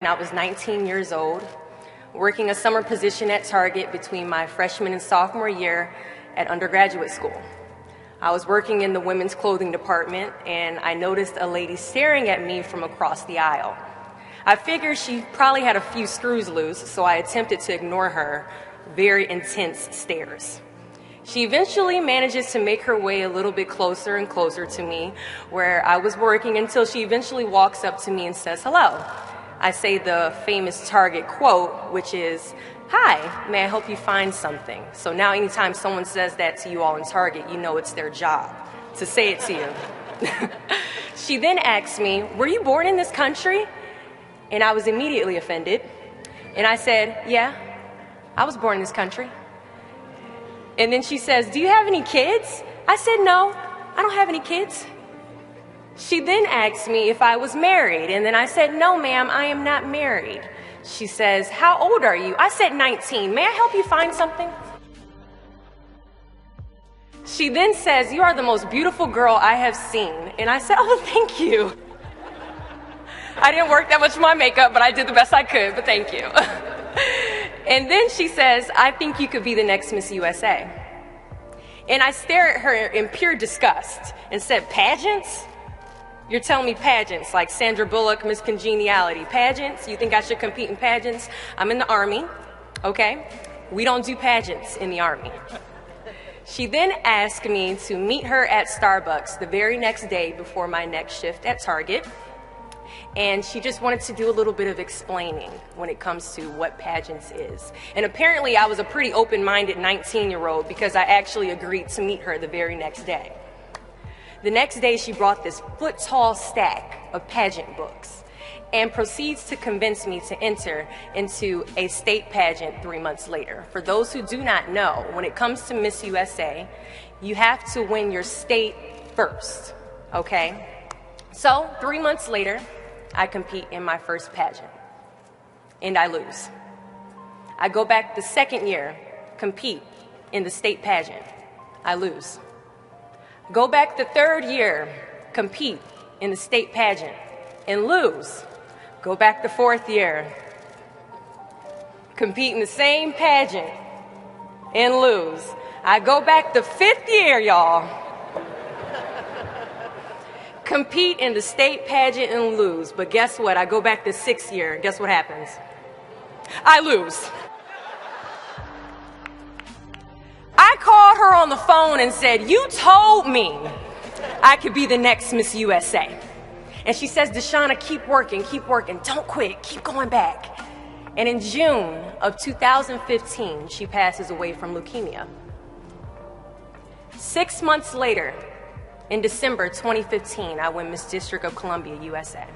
I was 19 years old, working a summer position at Target between my freshman and sophomore year at undergraduate school. I was working in the women's clothing department, and I noticed a lady staring at me from across the aisle. I figured she probably had a few screws loose, so I attempted to ignore her very intense stares. She eventually manages to make her way a little bit closer and closer to me where I was working until she eventually walks up to me and says hello. I say the famous Target quote, which is, "Hi, may I help you find something?" So now anytime someone says that to you all in Target, you know it's their job to say it to you. She then asks me, "Were you born in this country?" And I was immediately offended. And I said, "Yeah, I was born in this country." And then she says, "Do you have any kids?" I said, "No, I don't have any kids." She then asked me if I was married, and then I said, "No, ma'am, I am not married." She says, "How old are you?" I said, 19. "May I help you find something?" She then says, "You are the most beautiful girl I have seen." And I said, "Oh, thank you." I didn't work that much on my makeup, but I did the best I could, but thank you. And then she says, "I think you could be the next Miss USA." And I stare at her in pure disgust and said, "Pageants? You're telling me pageants like Sandra Bullock, Miss Congeniality. Pageants? You think I should compete in pageants? I'm in the Army, okay? We don't do pageants in the Army." She then asked me to meet her at Starbucks the very next day before my next shift at Target. And she just wanted to do a little bit of explaining when it comes to what pageants is. And apparently I was a pretty open-minded 19-year-old because I actually agreed to meet her the very next day. The next day, she brought this foot-tall stack of pageant books and proceeds to convince me to enter into a state pageant 3 months later. For those who do not know, when it comes to Miss USA, you have to win your state first, okay? So 3 months later, I compete in my first pageant, and I lose. I go back the second year, compete in the state pageant. I lose. Go back the third year, compete in the state pageant, and lose. Go back the fourth year, compete in the same pageant, and lose. I go back the fifth year, y'all, compete in the state pageant and lose. But guess what? I go back the sixth year. Guess what happens? I lose. I called her on the phone and said, "You told me I could be the next Miss USA." And she says, "DESHAUNA, keep working, don't quit, keep going back." And in June of 2015, she passes away from leukemia. 6 months later, in December 2015, I win Miss District of Columbia, USA.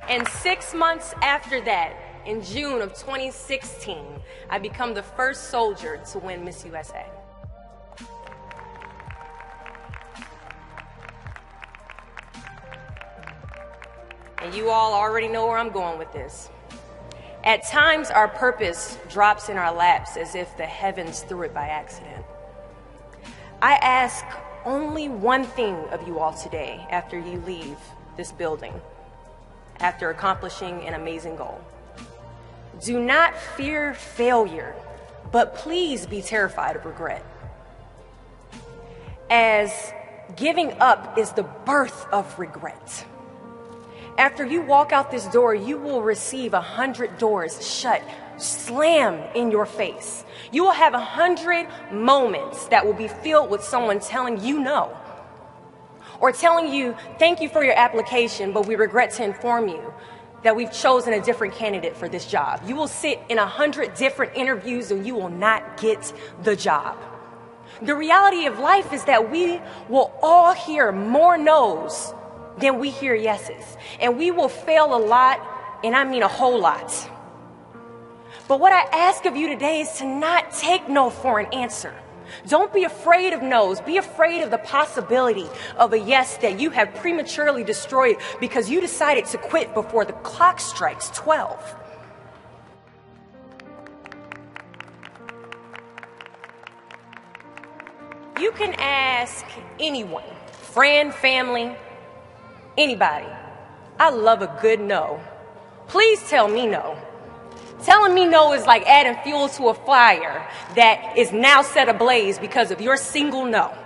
And 6 months after that, in June of 2016, I become the first soldier to win Miss USA. And you all already know where I'm going with this. At times, our purpose drops in our laps as if the heavens threw it by accident. I ask only one thing of you all today after you leave this building, after accomplishing an amazing goal. Do not fear failure, but please be terrified of regret. As giving up is the birth of regret. After you walk out this door, you will receive 100 doors shut, slammed in your face. You will have 100 moments that will be filled with someone telling you no, or telling you, "Thank you for your application, but we regret to inform you that we've chosen a different candidate for this job." You will sit in 100 different interviews and you will not get the job. The reality of life is that we will all hear more no's than we hear yeses. And we will fail a lot, and I mean a whole lot. But what I ask of you today is to not take no for an answer. Don't be afraid of no's. Be afraid of the possibility of a yes that you have prematurely destroyed because you decided to quit before the clock strikes 12. You can ask anyone friend, family, anybody. I love a good no. Please tell me no. Telling me no is like adding fuel to a fire that is now set ablaze because of your single no.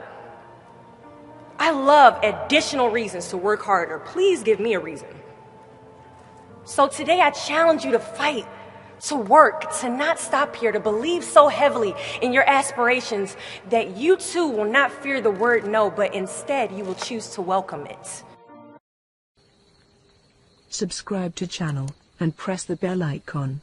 I love additional reasons to work harder. Please give me a reason. So today I challenge you to fight, to work, to not stop here, to believe so heavily in your aspirations that you too will not fear the word no, but instead you will choose to welcome it. Subscribe to channel and press the bell icon.